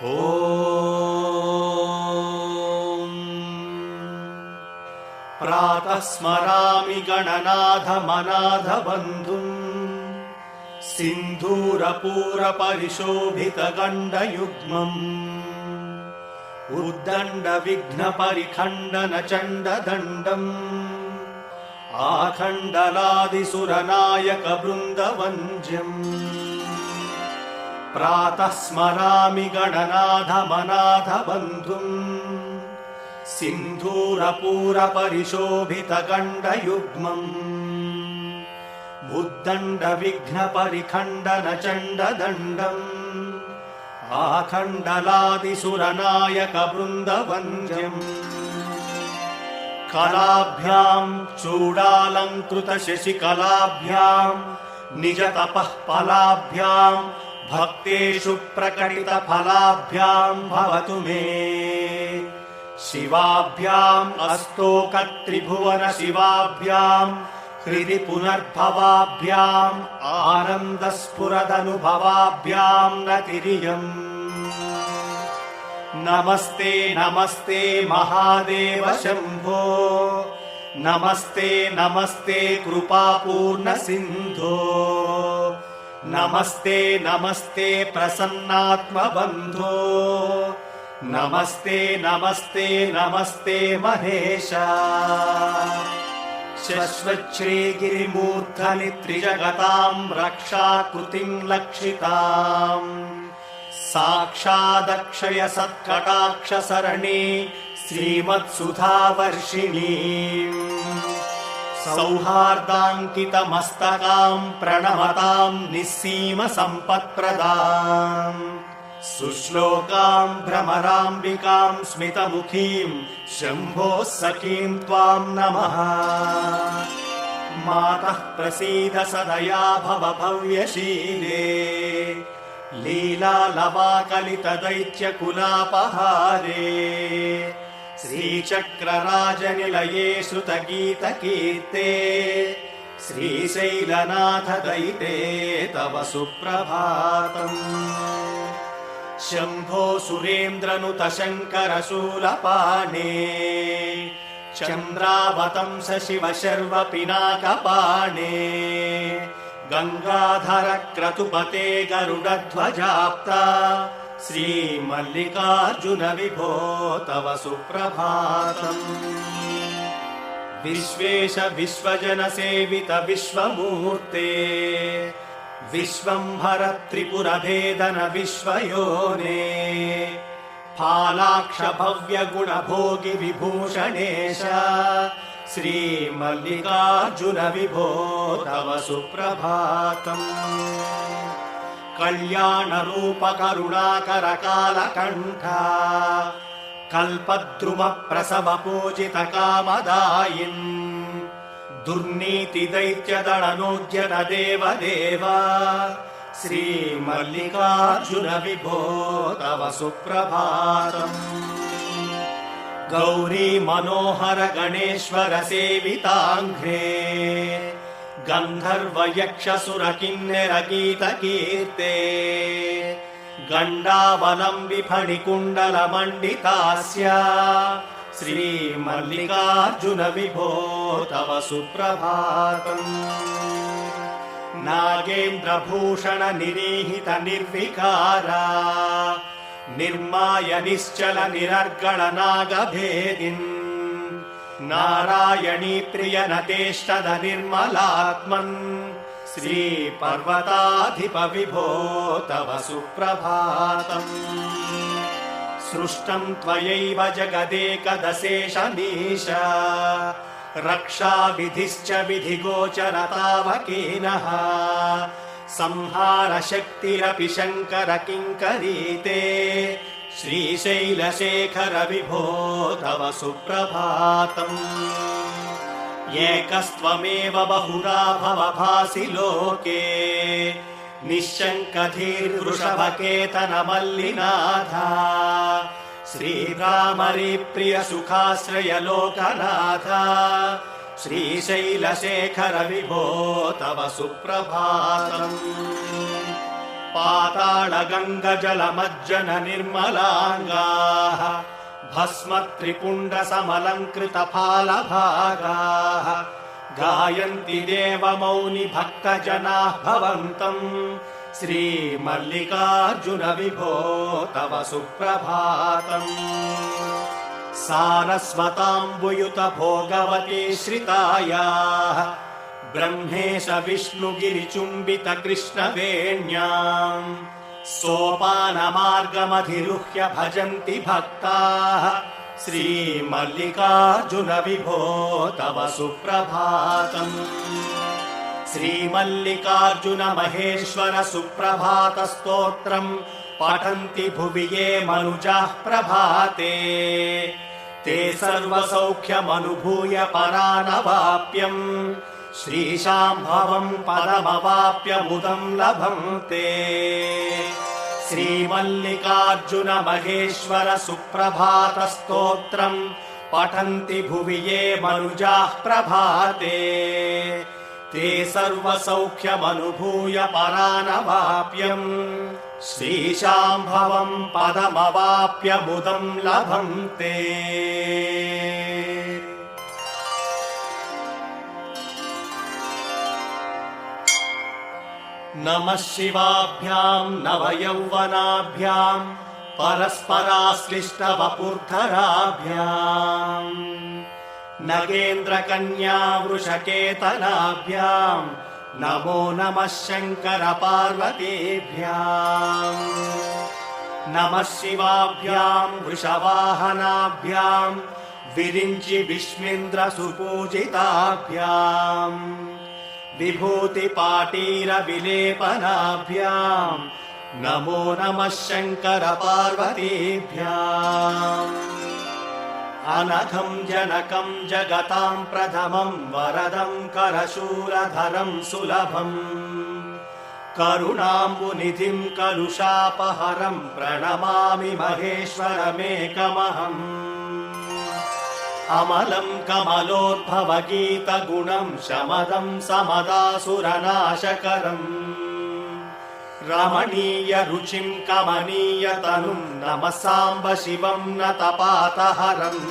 ॐ प्रातः स्मरामि गणनाथमनाथबन्धुम् सिन्धूरपूरपरिशोभितगण्डयुग्मम् उद्दण्डविघ्नपरिखण्डनचण्डदण्डम् आखण्डलादिसुरनायकवृन्दवन्द्यम् प्रातः स्मरामि गणनाथमनाथबन्धुम् सिन्धूरपूरपरिशोभितगण्डयुग्मम् उद्दण्डविघ्नपरिखण्डनचण्डदण्डम् आखण्डलादिसुरनायकवृन्दवन्द्यम् कलाभ्याम् चूडालङ्कृतशशिकलाभ्याम् निजतपः फलाभ्याम् भक्तेषु प्रकटितफलाभ्याम् भवतु मे शिवाभ्याम् अस्तोकत्रिभुवन शिवाभ्याम् हृदि पुनर्भवाभ्याम् आनन्दस्फुरदनुभवाभ्याम् नतिरियम् नमस्ते नमस्ते महादेव शम्भो नमस्ते नमस्ते कृपापूर्ण सिन्धो नमस्ते नमस्ते प्रसन्नात्मबन्धो नमस्ते नमस्ते नमस्ते महेश शश्वच्छ्रीगिरिमूर्धनि त्रिजगताम् रक्षाकृतिम् लक्षिताम् साक्षादक्षय सत्कटाक्षसरणी श्रीमत्सुधावर्षिणी सौहार्दाङ्कितमस्तकाम् प्रणमताम् निस्सीम सम्पत्प्रदाम् सुश्लोकाम् भ्रमराम्बिकाम् स्मितमुखीम् शम्भोः सखीम् त्वाम् नमः मातः प्रसीद सदया भव भव्यशीले लीलालवाकलितदैत्यकुलापहारे श्रीचक्रराजनिलये श्रुतगीतकीर्ते श्रीशैलनाथदयिते तव सुप्रभातम् शम्भो सुरेन्द्रनुत शङ्करशूलपाणे चन्द्रावतंस शिव शर्व पिनाकपाणे गङ्गाधर क्रतुपते गरुडध्वजाप्ता श्रीमल्लिकार्जुन विभो तव सुप्रभातम् विश्वेश विश्वजन सेवित विश्वमूर्ते विश्वम्भर त्रिपुरभेदन विश्वयोने फालाक्ष भव्य गुणभोगि विभूषणेश श्रीमल्लिकार्जुन विभो तव सुप्रभातम् कल्याणरूप करुणाकर कालकण्ठ कल्पद्रुम प्रसव पूजित कामदायिन् दुर्नीति दैत्य दळनोद्यत देवदेव श्रीमल्लिकार्जुन विभो तव सुप्रभातम् गौरी मनोहर गणेश्वर सेविताङ्घ्रे गन्धर्व यक्ष सुर किन्नर गीतकीर्ते गण्डावलम्बि फणिकुण्डल मण्डितास्य श्रीमल्लिकार्जुन विभो तव सुप्रभातम् नागेन्द्रभूषण निरीहित निर्विकारा निर्माय निश्चल निरर्गळ नागभेदिन् नारायणी प्रिय नतेष्टद निर्मलात्मन् श्रीपर्वताधिप विभो तव सुप्रभातम् सृष्टम् त्वयैव जगदेकदशेषमीश रक्षाविधिश्च विधिगोचरतावकीनः संहार शक्तिरपि शङ्कर किङ्करीते श्रीशैलशेखर विभो तव सुप्रभातम् एकस्त्वमेव बहुधा भवभासि लोके निःशङ्कधीर्वृषभकेतन मल्लिनाथ श्रीरामरि प्रिय सुखाश्रय लोकनाथ श्रीशैलशेखर विभो तव सुप्रभातम् पाताळगङ्गजलमज्जन निर्मलाङ्गाः भस्मत्रिपुण्ड्रसमलङ्कृतफालभागाः गायन्ति देवमौनि भक्तजनाः भवन्तम् श्रीमल्लिकार्जुन विभो तव सुप्रभातम्। सारस्वताम्बुयुत भोगवती श्रितायाः ब्रह्मेश विष्णुगिरिचुम्बित कृष्णवेण्याम् सोपानमार्गमधिरुह्य भजन्ति भक्ताः श्रीमल्लिकार्जुन विभो तव सुप्रभातम्। श्रीमल्लिकार्जुन महेश्वर सुप्रभात स्तोत्रम् पठन्ति भुवि ये मनुजाः प्रभाते ते सर्वसौख्यमनुभूय परानवाप्यम् श्रीशाम्भवम् पदमवाप्य मुदम् लभन्ते। श्रीमल्लिकार्जुन महेश्वर सुप्रभात स्तोत्रम् पठन्ति भुवि ये मनुजाः प्रभाते ते सर्वसौख्यमनुभूय परानवाप्यम् श्रीशाम्भवम् पदमवाप्य मुदम् लभन्ते। नमः शिवाभ्याम् नवयौवनाभ्याम् परस्पराश्लिष्टवपुर्धराभ्याम् नगेन्द्रकन्या वृषकेतनाभ्याम् नमो नमः शङ्कर पार्वतीभ्याम्। नमः शिवाभ्याम् वृषवाहनाभ्याम् विरिञ्चि विश्वेन्द्र सुपूजिताभ्याम् विभूतिपाटीर विलेपनाभ्याम् नमो नमः शङ्कर पार्वतीभ्याम्। अनघम् जनकम् जगताम् प्रथमम् वरदम् करशूलधरम् सुलभम् करुणाम्बुनिधिम् कलुषापहरम् प्रणमामि महेश्वरमेकमहम्। अमलम् कमलोद्भवगीतगुणम् शमदम् समदासुरनाशकरम् रमणीय रुचिम् कमनीय तनुम् नमः साम्ब शिवम् नतपातहरम्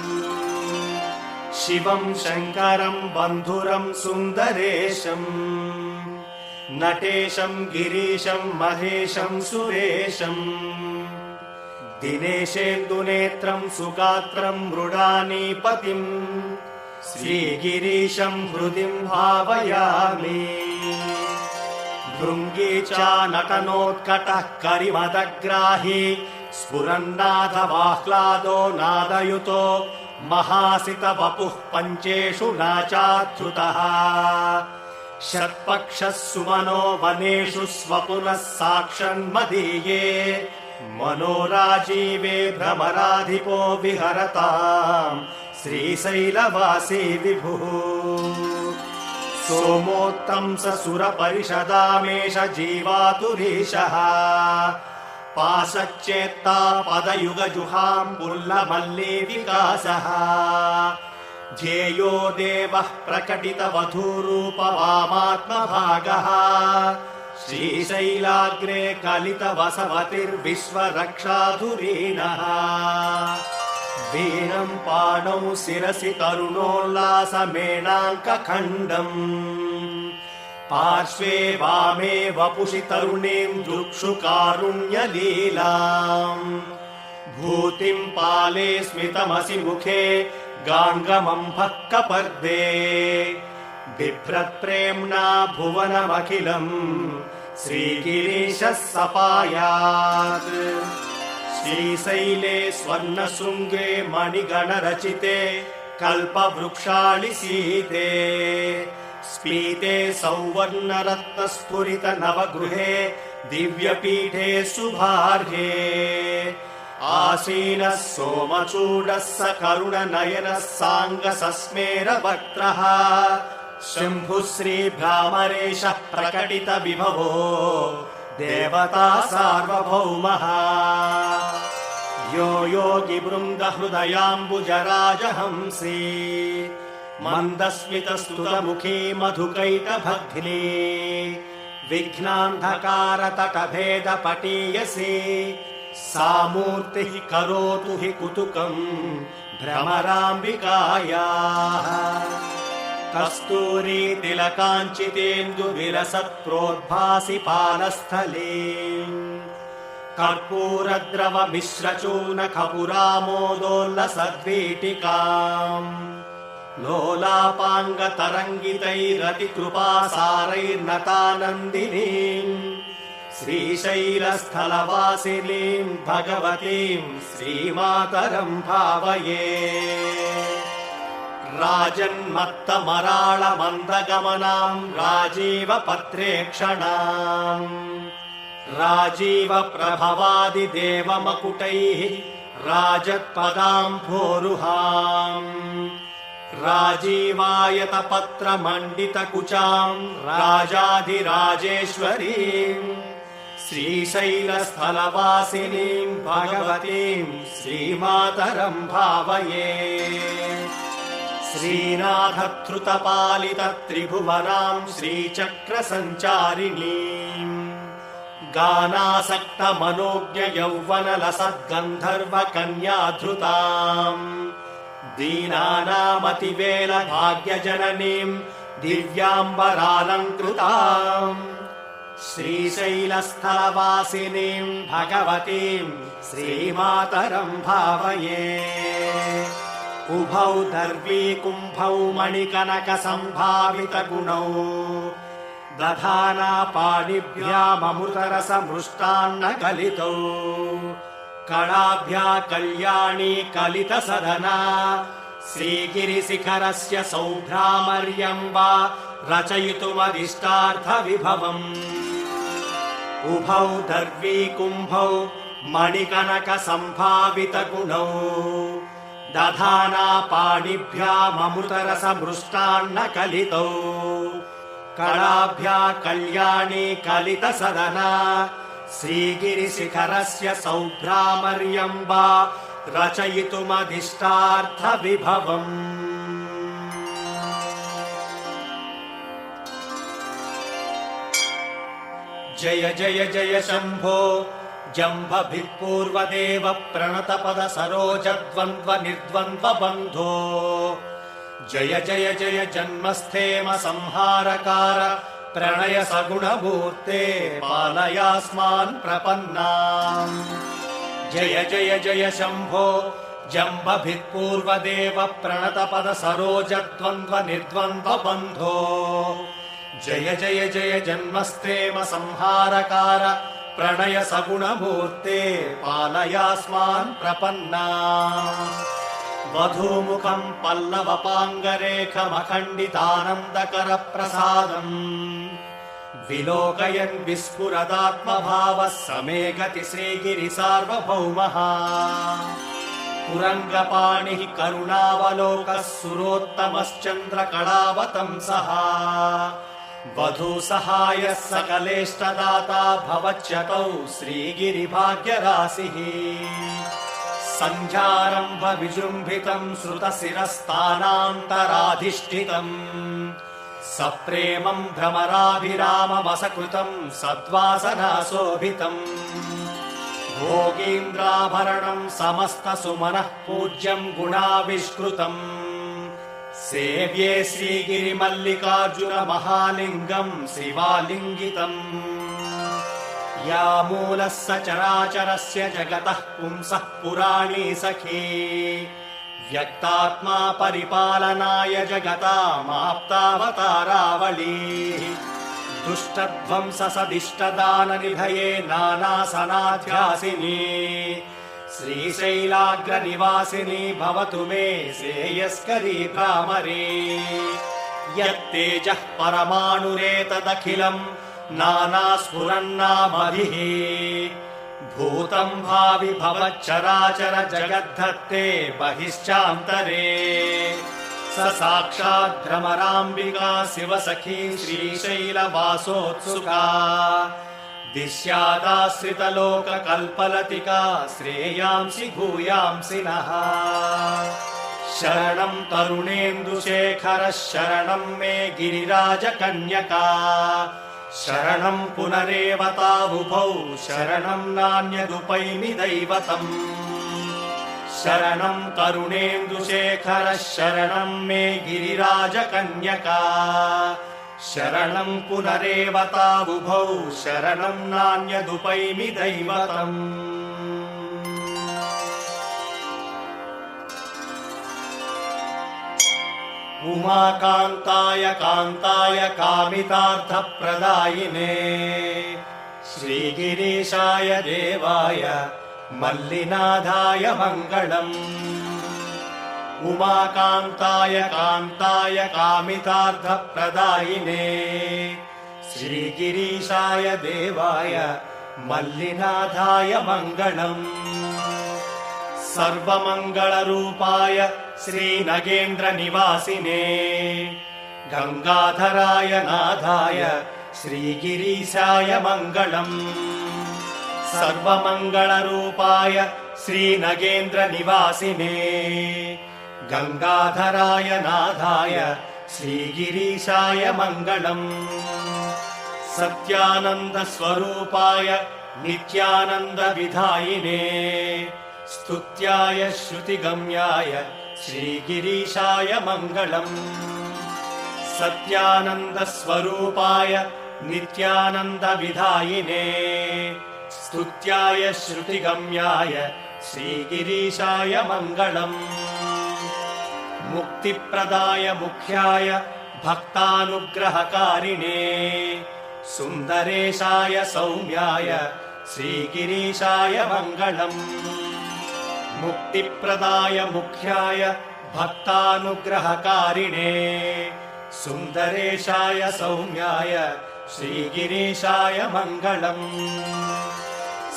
शिवम् शङ्करम् बन्धुरम् सुन्दरेशम् नटेशम् गिरीशम् महेशम् सुरेशम् दिनेशेन्दुनेत्रम् सुगात्रम् मृडानीपतिम् श्रीगिरीशम् हृदिम् भावयामि। भृङ्गी च नटनोत्कटः करिमदग्राही स्फुरन्नादवाह्लादो नादयुतो महासितवपुः पञ्चेषु नाचाधृतः षट्पक्षः सुमनो वनेषु स्वपुनः साक्षन्मदीये मनोराजीवे भ्रमराधिपो विहरताम् श्रीशैलवासी विभुः। सोमोत्तंस सुरपरिषदामेष जीवातुरीशः पाशच्चेत्ता पदयुगजुहाम् पुल्लमल्ली विकासः ध्येयो देवः प्रकटितवधूरूपवामात्मभागः श्रीशैलाग्रे कलितवसवतिर्विश्वरक्षाधुरीणः वीरम् पाणौ शिरसि तरुणोल्लासमेणाङ्कखण्डम् पार्श्वे वामे वपुषि तरुणीम् दुक्षुकारुण्यलीलाम् भूतिम् पाले स्मितमसि मुखे गाङ्गमम्भः कपर्दे बिभ्रत्प्रेम्णा भुवनमखिलम् श्रीगिरीशः सपायात्। श्रीशैले स्वर्णशृङ्गे मणिगणरचिते कल्पवृक्षालिसीते स्फीते सौवर्णरत्नस्फुरित नवगृहे दिव्यपीठे शुभार्हे आसीनः सोमचूडः सकरुणनयनः साङ्गसस्मेरवक्त्रः शम्भुः श्रीभ्रामरेशः प्रकटित विभवो देवता सार्वभौमः यो योगी वृन्द हृदयाम्बुजराजहंसी मन्दस्मितस्तुतमुखी मधुकैटभग्नी विघ्नान्धकारतटभेदपटीयसी सा मूर्तिः करोतु हि कुतुकम् भ्रमराम्बिकायाः कस्तूरी तिलकाञ्चितेन्दुविलसत्प्रोद्भासि पानस्थले कर्पूरद्रवमिश्रचूर्णकपुरामोदोल्लसद्वीटिकाम् लोलापाङ्गतरङ्गितैरतिकृपासारैर्नतानन्दिनीम् श्रीशैलस्थलवासिनीम् भगवतीम् श्रीमातरम् भावये राजन्मत्तमराळमन्दगमनाम् राजीवपत्रेक्षणाम् राजीवप्रभवादिदेवमकुटैः राजत्पदाम्भोरुहाम् राजीवायतपत्रमण्डितकुचाम् राजाधिराजेश्वरीम् श्रीशैलस्थलवासिनीम् भगवतीम् श्रीमातरम् भावये श्रीनाथधृतपालितत्रिभुवनाम् श्रीचक्रसञ्चारिणीम् गानासक्तमनोज्ञयौवनलसद्गन्धर्वकन्याधृताम् दीनानामतिवेलभाग्यजननीम् दिव्याम्बरालङ्कृताम् श्रीशैलस्थलवासिनीम् भगवतीम् श्रीमातरम् भावये उभौ दर्वीकुम्भौ मणिकनकसम्भावितगुणौ दधाना पाणिभ्याममृतरसमृष्टान्नकलितौ कणाभ्या कल्याणी कलितसदना श्रीगिरिशिखरस्य सौभ्रामर्यम्बा रचयितुमदिष्टार्थविभवम् उभौ दर्वीकुम्भौ मणिकनकसम्भावितगुणौ दधाना पाणिभ्याममृतरसमृष्टान्नकलितौ कणाभ्या कल्याणी कलितसदना श्रीगिरिशिखरस्य सौभ्रामर्यम्बा रचयितुमदिष्टार्थविभवम् जय जय जय शम्भो जम्भभित्पूर्वदेव प्रणतपद सरोजद्वन्द्व निर्द्वन्द्व बन्धो जय जय जय जन्मस्थेम संहारकार प्रणय सगुणमूर्ते पालयास्मान् प्रपन्नाम् जय जय जय शम्भो जम्भभित्पूर्वदेव प्रणतपद सरोजद्वन्द्व निर्द्वन्द्व बन्धो जय जय जय जन्मस्थेम संहारकार प्रणय सगुणमूर्ते पालयास्मान् प्रपन्नाम् वधूमुखम् पल्लवपाङ्गरेखमखण्डितानन्दकरप्रसादम् विलोकयन् विस्फुरदात्मभावः समे गति श्रीगिरिसार्वभौमः तुरङ्गपाणिः करुणावलोकः सुरोत्तमश्चन्द्रकलावतंसः वधूसहायः सकलेष्टदाता भवच्यतौ श्रीगिरिभाग्यराशिः सन्ध्यारम्भ विजृम्भितम् श्रुतशिरस्तानान्तराधिष्ठितम् सप्रेमम् भ्रमराभिराममसकृतम् सद्वासनाशोभितम् भोगीन्द्राभरणम् समस्तसुमनः पूज्यम् गुणाविष्कृतम् सेव्ये श्रीगिरिमल्लिकार्जुन महालिङ्गम् शिवालिङ्गितम् या मूलः सचराचरस्य जगतः पुंसः पुराणी सखी व्यक्तात्मा परिपालनाय जगतामाप्तावतारावली दुष्टध्वंस सदिष्टदाननिधये नानासनाध्यासिनी श्रीशैलाग्रनिवासिनी भवतु मे श्रेयस्करी भ्रामरी यत्तेजः परमाणुरेतदखिलम् नानास्फुरन्नामभिः भूतम् भावि भवच्चराचर जगद्धत्ते बहिश्चान्तरे स साक्षात् भ्रमराम्बिका शिवसखी श्रीशैलवासोत्सुका दिश्यादाश्रितलोककल्पलतिका श्रेयांसि भूयांसि नः शरणम् तरुणेन्दुशेखरः शरणम् मे गिरिराजकन्यका शरणं पुनरेव तावुभौ शरणं नान्यदुपैमि दैवतम् शरणं करुणेन्दुशेखरः शरणं मे गिरिराजकन्यका शरणं पुनरेव तावुभौ शरणं नान्यदुपैमि दैवतम् उमाकान्ताय कान्ताय कामितार्थप्रदायिने श्रीगिरीशाय देवाय मल्लिनाथाय मङ्गलम् उमाकान्ताय कान्ताय कामितार्थप्रदायिने श्रीगिरीशाय देवाय मल्लिनाथाय मङ्गलम् सर्वमङ्गलरूपाय श्रीनगेन्द्रनिवासिने गङ्गाधराय नाथाय श्रीगिरीशाय मङ्गलम् सर्वमङ्गलरूपाय श्रीनगेन्द्रनिवासिने गङ्गाधराय नाथाय श्रीगिरीशाय मङ्गलम् सत्यानन्दस्वरूपाय नित्यानन्दविधायिने स्तुत्याय श्रुतिगम्याय श्रीगिरीशाय मङ्गलम् सत्यानन्दस्वरूपाय नित्यानन्दविधायिने स्तुत्याय श्रुतिगम्याय श्रीगिरीशाय मङ्गलम् मुक्तिप्रदाय मुख्याय भक्तानुग्रहकारिणे सुन्दरेशाय सौम्याय श्रीगिरीशाय मङ्गलम् मुक्तिप्रदाय मुख्याय भक्तानुग्रहकारिणे सुन्दरेशाय सौम्याय श्रीगिरीशाय मङ्गलम्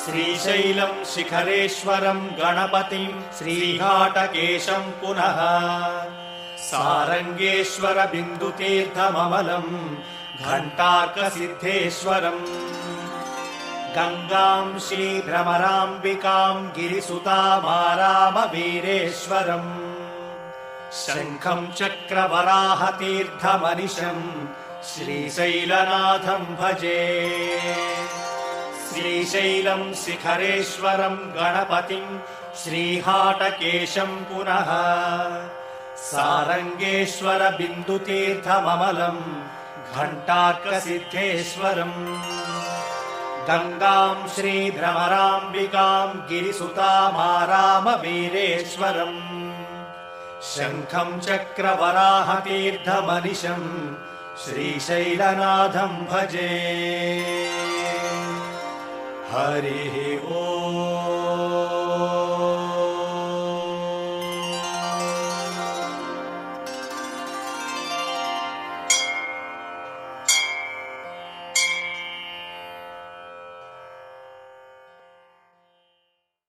श्रीशैलं शिखरेश्वरं गणपतिं श्रीघाटकेशं पुनः सारङ्गेश्वर बिन्दुतीर्थममलं घण्टार्कसिद्धेश्वरम् गङ्गां श्रीभ्रमराम्बिकां गिरिसुतामारामवीरेश्वरम् शङ्खं चक्रवराहतीर्थमनिशं श्रीशैलनाथं भजे श्रीशैलं शिखरेश्वरं गणपतिं श्रीहाटकेशं पुनः सारङ्गेश्वर बिन्दुतीर्थममलं घण्टार्कसिद्धेश्वरम् गङ्गां श्रीभ्रमराम्बिकां गिरिसुतामारामवीरेश्वरम् शङ्खं चक्रवराहतीर्थमनिशं श्रीशैलनाथं भजे हरिः ओम्।